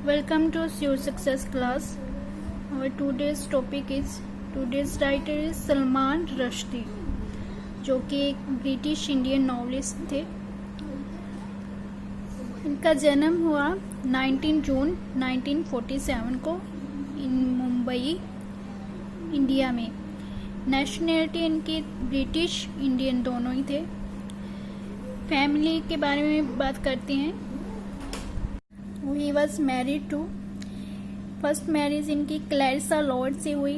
Welcome to Your Success class. Our today's writer is Salman Rushdie, जो कि एक British Indian novelist थे। इनका जन्म हुआ 19 जून 1947 को इन मुंबई, इंडिया में। नेशनैलिटी इनकी ब्रिटिश इंडियन दोनों ही थे। फैमिली के बारे में बात करते हैं। He was married to, first marriage इनकी क्लैरिसा लॉर्ड से हुई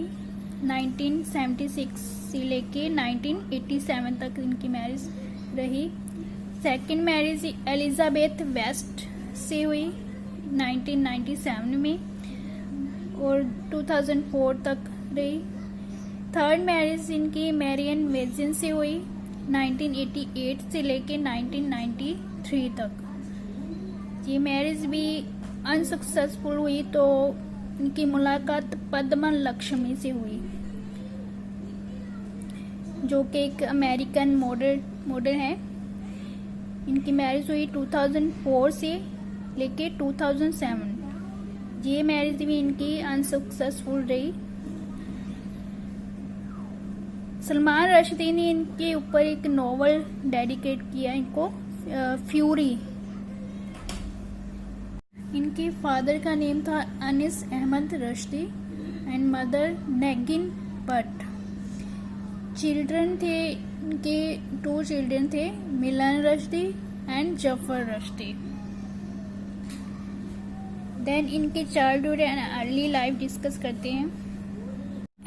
1976 से लेके 1987 तक इनकी मैरिज रही। सेकंड मैरिज एलिजाबेथ वेस्ट से हुई 1997 में और 2004 तक रही। थर्ड मैरिज इनकी मैरियन वेजिन से हुई 1988 से लेके 1993 तक। ये मैरिज भी अनसक्सेसफुल हुई तो इनकी मुलाकात पद्मन लक्ष्मी से हुई, जो कि एक अमेरिकन मॉडल है। इनकी मैरिज हुई 2004 से लेके 2007। ये मैरिज भी इनकी अनसक्सेसफुल रही। सलमान रश्दी ने इनके ऊपर एक नॉवल डेडिकेट किया इनको, फ्यूरी। इनके फादर का नेम था Anis Ahmad Rushdie and mother Negin Bhatt. Children थे इनके, 2 चिल्ड्रन थे, मिलन रश्दी एंड जफर रश्दी। देन इनके childhood and early life discuss करते हैं।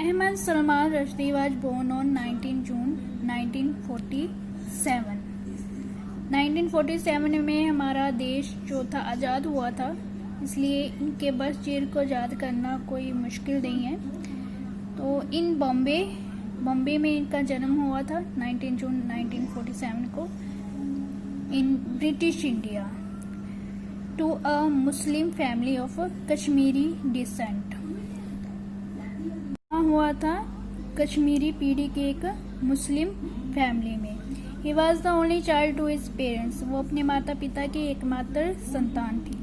Ahmad Salman Rushdie was born on 19 जून 1947। 1947 में हमारा देश जो था आज़ाद हुआ था, इसलिए इनके बर्थ ईयर को याद करना कोई मुश्किल नहीं है। तो इन बॉम्बे में इनका जन्म हुआ था 19 जून 1947 को in British India, to a Muslim family of Kashmiri descent. हुआ था कश्मीरी पीढ़ी के एक मुस्लिम फैमिली में। He was the only child to his parents. वो अपने माता पिता की एकमात्र संतान थी।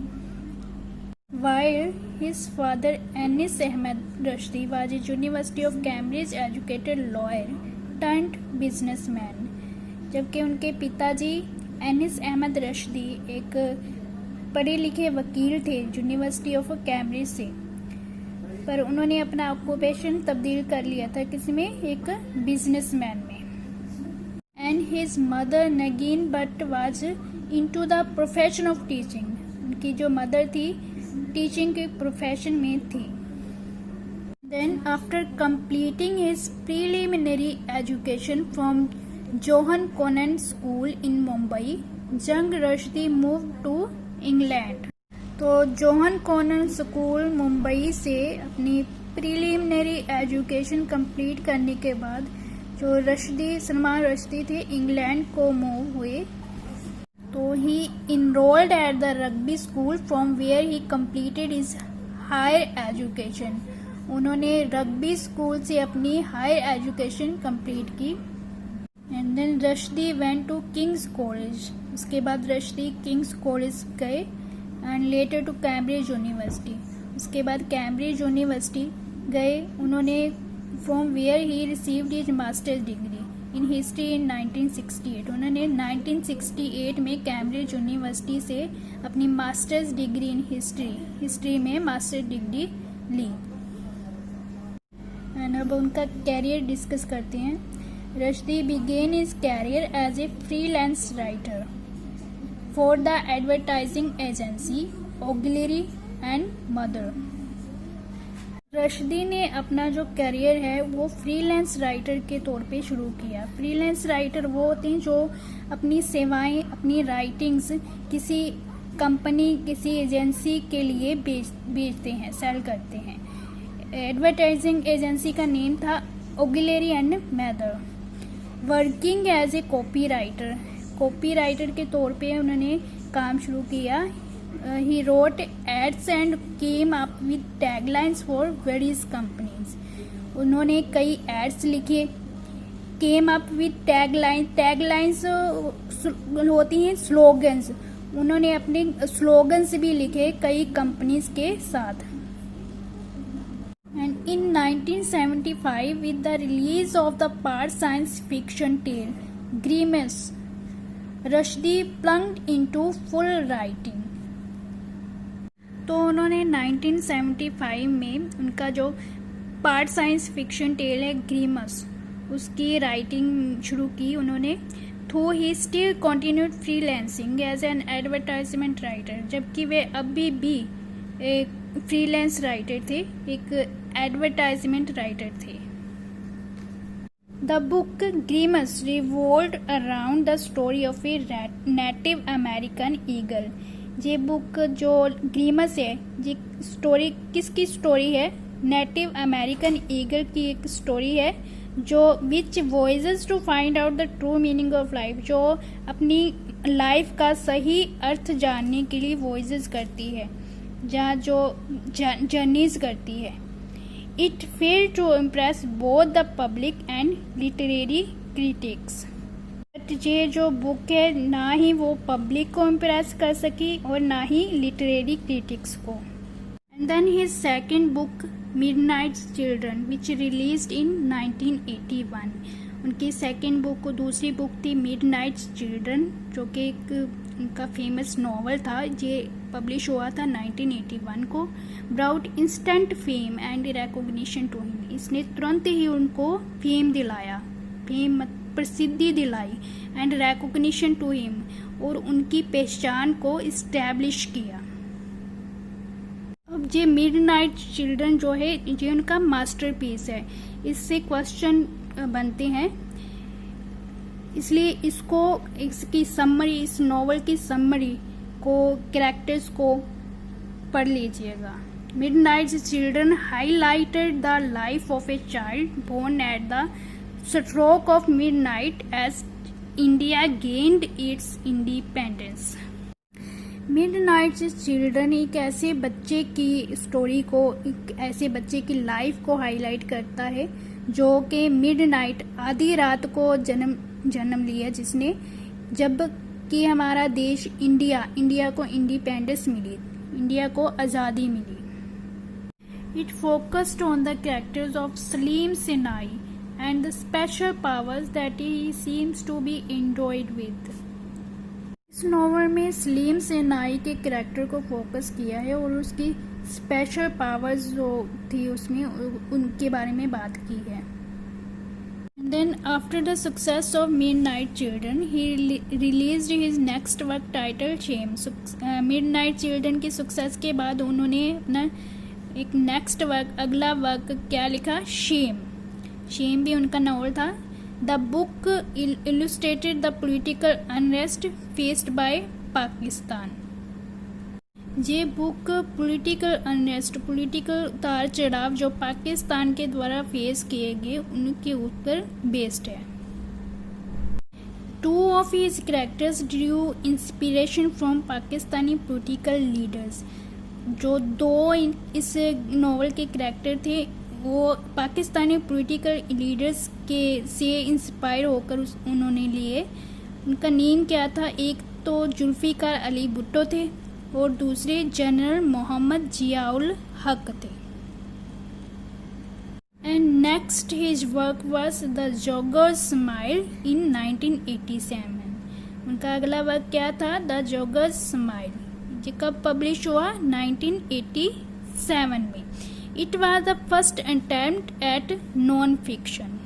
While his father Anis Ahmed Rushdie was a University of Cambridge educated lawyer turned businessman. जबकि उनके पिताजी एनिस अहमद रश्दी एक पढ़े लिखे वकील थे यूनिवर्सिटी ऑफ कैम्ब्रिज से, पर उन्होंने अपना ऑक्यूपेशन तब्दील कर लिया था किसमें, एक बिजनेसमैन में। And his mother Nagin Bhatt was into the profession of teaching. उनकी जो मदर थी टीचिंग के प्रोफेशन में थी। Then after completing his preliminary education from Johan Conant School in Mumbai, Young Rushdie moved to England. तो Johan Connon school Mumbai से अपनी preliminary education complete करने के बाद जो सलमान रश्दी थे इंग्लैंड को मूव हुए। तो ही enrolled at the Rugby School from where he completed his higher education. उन्होंने रग्बी स्कूल से अपनी हायर एजुकेशन कंप्लीट की। And then Rushdie went to King's College. उसके बाद रश्दी किंग्स कॉलेज गए and later to Cambridge University. उसके बाद कैम्ब्रिज यूनिवर्सिटी गए। उन्होंने from where he received his master's degree in history in 1968। उन्होंने 1968 में कैम्ब्रिज यूनिवर्सिटी से अपनी मास्टर्स डिग्री इन हिस्ट्री में मास्टर्स डिग्री ली। एंड अब उनका कैरियर डिस्कस करते हैं। Rushdie began his career as a freelance writer for the advertising agency Ogilvy and Mather. Rushdie ने अपना जो करियर है वो फ्रीलांस राइटर के तौर पे शुरू किया। फ्रीलांस राइटर वो होते हैं जो अपनी सेवाएं, अपनी राइटिंग्स किसी कंपनी, किसी एजेंसी के लिए बेचते हैं, सेल करते हैं। एडवर्टाइजिंग एजेंसी का नेम था Ogilvy and Mather. Working as a copy writer के तौर पे उन्होंने काम शुरू किया। He wrote ads and came up with taglines for various companies. उन्होंने कई एड्स लिखे, came up with taglines होती हैं स्लोगन्स, उन्होंने अपने स्लोगन्स भी लिखे कई कंपनीज के साथ। And in 1975, with the release of the part science fiction tale Grimace, Rushdie plunged into full writing. तो उन्होंने 1975 में उनका जो पार्ट साइंस फिक्शन टेल है ग्रीमस, उसकी राइटिंग शुरू की उन्होंने। Through he still continued freelancing as an advertisement writer, जबकि वे अभी भी एक फ्रीलांस राइटर थे, एक एडवर्टाइजमेंट राइटर थे। The book Grimus revolved around the story of a native American eagle. ये बुक जो ग्रीमस है, ये स्टोरी किसकी स्टोरी है? नेटिव अमेरिकन ईगल की एक स्टोरी है, जो which voices to find out the true meaning of life, जो अपनी लाइफ का सही अर्थ जानने के लिए वॉइसेस करती है, जहाँ जो जर्नीज करती है। It failed to impress both the public and literary critics. ये जो बुक है ना ही वो पब्लिक को इम्प्रेस कर सकी और ना ही लिटरेरी क्रिटिक्स को। And then his second book Midnight Children which released in 1981। उनकी सेकंड बुक, दूसरी बुक थी मिडनाइट चिल्ड्रन, जो कि एक उनका फेमस नॉवल था। ये पब्लिश हुआ था 1981 को। Brought instant fame and recognition to him, इसने तुरंत ही उनको फेम दिलाया, फेम प्रसिद्धि दिलाई, एंड रिकॉग्निशन टू हिम, और उनकी पहचान को इस्टेब्लिश किया। अब ये मिडनाइट चिल्ड्रन जो है ये उनका मास्टरपीस है। इससे क्वेश्चन बनते हैं, इसलिए इसको इसकी समरी, इस नॉवल की समरी को, कैरेक्टर्स को पढ़ लीजिएगा। Midnight Children highlighted the life of a child born at the stroke of midnight as India gained its independence. Midnight Children एक ऐसे बच्चे की स्टोरी को, एक ऐसे बच्चे की लाइफ को हाईलाइट करता है जो कि मिडनाइट, आधी रात को जन्म लिया, जिसने जब कि हमारा देश इंडिया को इंडिपेंडेंस मिली, इंडिया को आज़ादी मिली। It focused on the characters of Saleem Sinai and the special powers that he seems to be endowed with। इस नॉवल में सलीम सिन्हाई के कैरेक्टर को फोकस किया है और उसकी स्पेशल पावर्स जो थी उसमें उनके बारे में बात की है। Then after the success of Midnight Children, he released his next work titled Shame। Midnight Children की सक्सेस के बाद उन्होंने अपना एक नेक्स्ट वर्क, अगला वर्क क्या लिखा? शेम। शेम भी उनका नॉवल था। The book illustrated the political unrest faced by Pakistan. ये बुक पॉलिटिकल अनरेस्ट, पॉलिटिकल उतार चढ़ाव जो पाकिस्तान के द्वारा फेस किए गए उनके ऊपर बेस्ड है। Two of his characters Drew inspiration from Pakistani political leaders. जो दो इस नॉवल के कैरेक्टर थे वो पाकिस्तानी पॉलिटिकल लीडर्स के से इंस्पायर होकर उन्होंने लिए। उनका नेम क्या था? एक तो जुल्फिकार अली भुट्टो थे और दूसरे जनरल मोहम्मद जियाउल हक थे। And next his work was the joggers smile in 1987। उनका अगला वर्क क्या था? The joggers smile. ये कब पब्लिश हुआ? 1987 में। It was the first attempt at non fiction.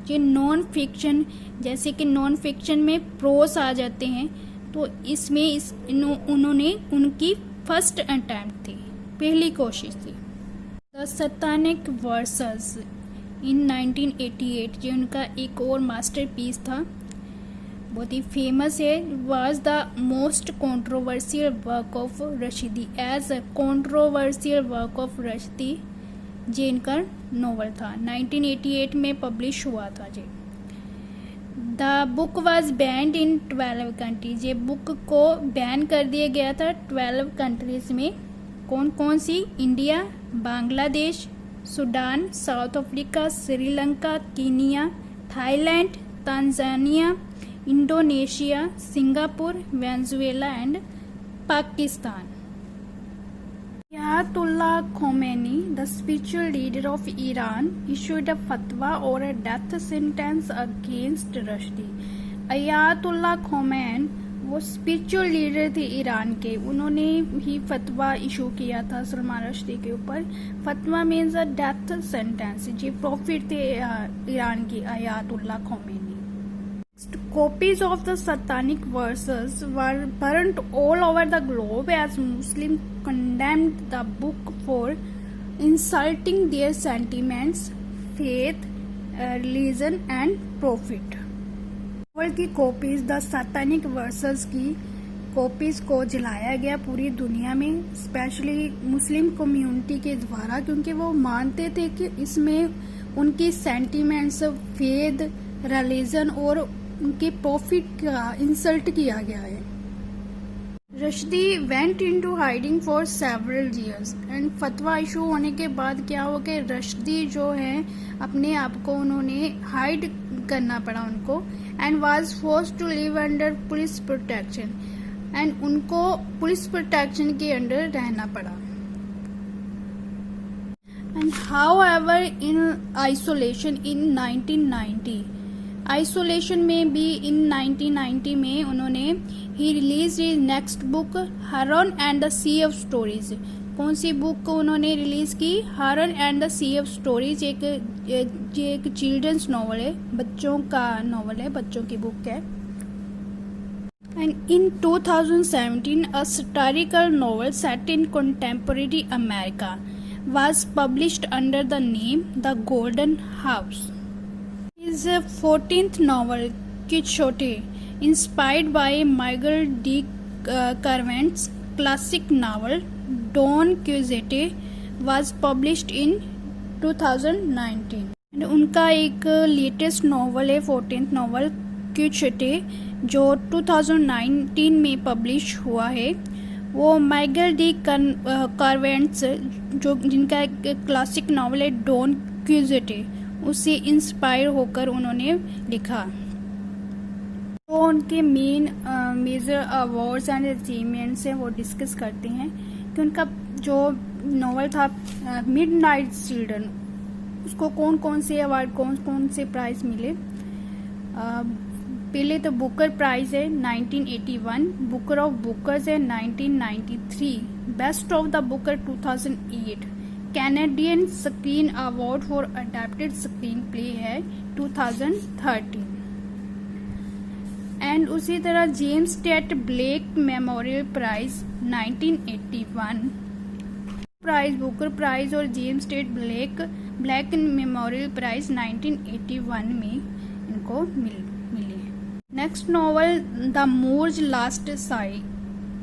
ये नॉन फिक्शन, जैसे कि नॉन फिक्शन में प्रोस आ जाते हैं, तो इसमें उन्होंने उनकी फर्स्ट अटेम्प्ट थी, पहली कोशिश थी। द सैतानिक वर्सेस इन 1988, ये उनका एक और मास्टरपीस था, बहुत ही फेमस है। Was the most controversial work of Rushdie. As a controversial work of Rushdie ये इनका नॉवल था, 1988 में पब्लिश हुआ था जी। The book was banned in 12 countries. ये बुक को बैन कर दिया गया था 12 कंट्रीज में। कौन कौन सी? India, Bangladesh, Sudan, South Africa, Sri Lanka, Kenya, Thailand, Tanzania, Indonesia, Singapore, Venezuela and Pakistan. Ayatollah Khomeini, the spiritual leader of Iran, issued a fatwa or a death sentence against Rushdie. Ayatollah Khomeini वो spiritual leader थे Iran के, उन्होंने ही फतवा issue किया था सलमान रश्दी के ऊपर। फतवा मीन्स अ डेथ सेंटेंस। जी प्रॉफिट थे ईरान की Ayatollah Khomeini. Copies of the satanic verses were burnt all over the globe as Muslims condemned the book for insulting their sentiments, faith, religion and profit. की copies the सैतानिक versus की copies को जलाया गया पूरी दुनिया में, specially Muslim community के द्वारा, क्योंकि वो मानते थे कि इसमें उनकी सेंटिमेंट्स, फेद, रिलीजन और उनके प्रॉफिट का इंसल्ट किया गया है। Rushdie went into hiding for several years and फतवा इशू होने के बाद क्या हो कि रश्दी जो है अपने आप को उन्होंने हाइड करना पड़ा उनको, and was forced to live under police protection, and उनको पुलिस प्रोटेक्शन के अंडर रहना पड़ा। And however in isolation in 1990, isolation में भी इन 1990 में उन्होंने he release his next book Haroun and the sea of stories. कौन सी बुक को उन्होंने रिलीज की? Haroun and the sea of stories. एक चिल्ड्रंस नॉवल है, बच्चों का नॉवल है, बच्चों की बुक है। And in 2017 a satirical novel set in contemporary America was published under the name The Golden House. His 14th novel Quixote, inspired by Miguel de Cervantes' classic novel Don Quixote, was published in 2019. And उनका एक latest novel है 14th novel क्यूचोटे, जो 2019 में publish हुआ है। वो माइगल D कार्वेंट्स, जो जिनका एक क्लासिक नॉवल है डॉन क्यूजोटे, उससे इंस्पायर होकर उन्होंने लिखा। तो उनके main major awards and achievements हैं वो डिस्कस करते हैं कि उनका जो नॉवल था मिडनाइट चिल्ड्रन, उसको कौन कौन से अवार्ड, कौन कौन से प्राइज मिले। पहले तो बुकर प्राइज है 1981, बुकर ऑफ बुकर्स है 1993, best of the Booker 2008, Canadian screen award for adapted screenplay है 2013। एंड उसी तरह James Tait Black memorial prize 1981 prize, Booker prize और James Tait Black memorial prize 1981 में इनको मिली है। Next novel the Moor's last sigh,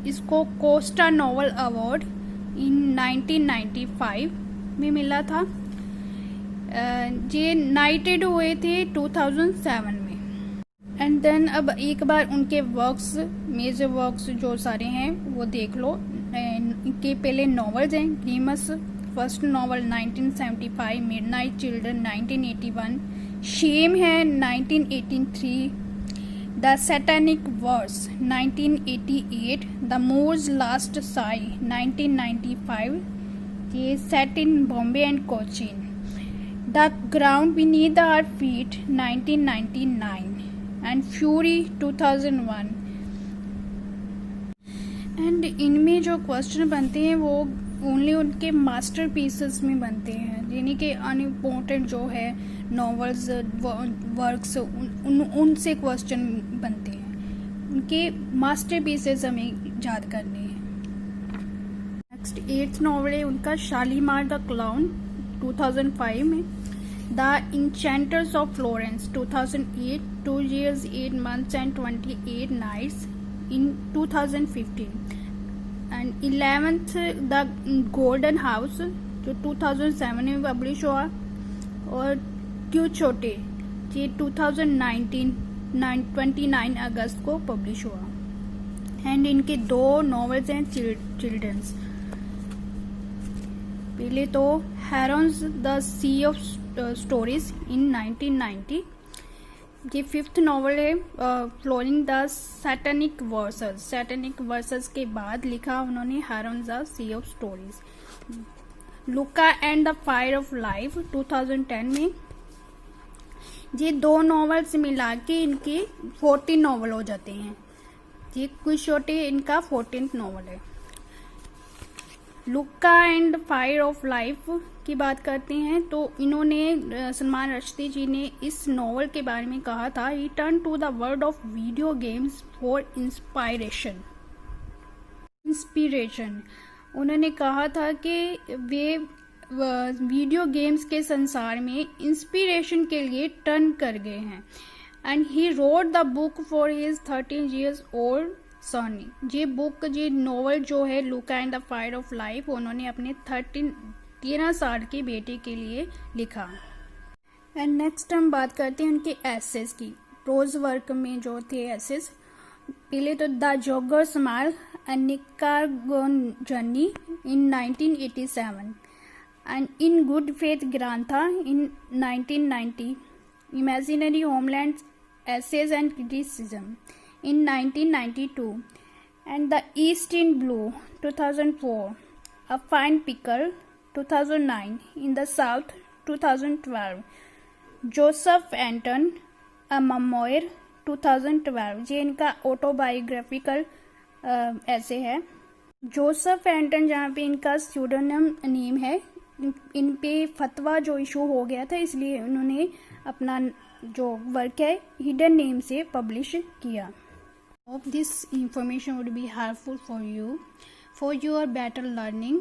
इसको Costa novel award in 1995 में मिला था। ये नाइटेड हुए थे 2007 में। एंड देन अब एक बार उनके वर्क्स, मेजर वर्क्स जो सारे हैं वो देख लो। इनके पहले नॉवेल्स हैं Grimus, first novel 1975, midnight children 1981, shame है 1983, the satanic verse 1988, the Moor's last sigh 1995, ये set in Bombay and Cochin, the ground beneath our feet 1999 and fury 2001। And इनमें जो क्वेश्चन बनते हैं वो ओनली उनके मास्टर पीसेस में बनते हैं, यानी कि अनइम्पोर्टेंट जो है नॉवेल्स वर्क्स उनसे क्वेश्चन बनते हैं, उनके मास्टर पीसेस हमें याद करने हैं। नेक्स्ट 8th नॉवल है उनका शालीमार द क्लाउन 2005 में, the इंचेंटर्स of Florence 2008, 2 years 8 months and 28 nights in 2015, and 11th the golden house जो 2007 में पब्लिश हुआ, और क्यूचोटे ये 2019 29 अगस्त को पब्लिश हुआ। एंड इनके 2 नॉवेल्स हैं चिल्ड्रंस। पहले तो Haroun's the sea of stories in 1990, ये 5th नॉवल है following the satanic verses. Satanic verses के बाद लिखा उन्होंने Haroun the sea of stories. Luka and the fire of life 2010 में। ये 2 नॉवेल्स मिला के इनके 14 नॉवल हो जाते हैं। ये कुछ छोटे इनका 14th नॉवल है। Luka and fire of life की बात करते हैं तो इन्होंने सलमान रश्दी जी ने इस नॉवल के बारे में कहा था, return to the world of video games for inspiration. उन्होंने कहा था कि वे वीडियो गेम्स के संसार में इंस्पिरेशन के लिए टर्न कर गए हैं। And he wrote the book for his 13 years old son. ये बुक, ये नॉवल जो है Luka and the fire of life, उन्होंने अपने 13 साल की बेटी के लिए लिखा। एंड नेक्स्ट हम बात करते हैं उनके एसेस की। प्रोज वर्क में जो थे एसेस, पहले तो the Jaguar smile and Nicaraguan journey in 1987 and in good faith Granta in 1990, imaginary homeland essays and criticism in 1992 and the East in Blue 2004, A Fine Pickle 2009, In the South 2012, Joseph Anton, A Memoir 2012। ये इनका autobiographical ऐसे है। Joseph एंटन जहाँ पे इनका pseudonym name है, इन पे फतवा जो इशू हो गया था इसलिए उन्होंने अपना जो वर्क है हिडन नेम से पब्लिश किया। Hope this information would be helpful for you. For your better learning,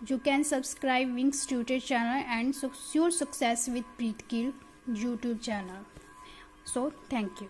you can subscribe Wings Tutor channel and your success with Preet Gill YouTube channel. So, thank you.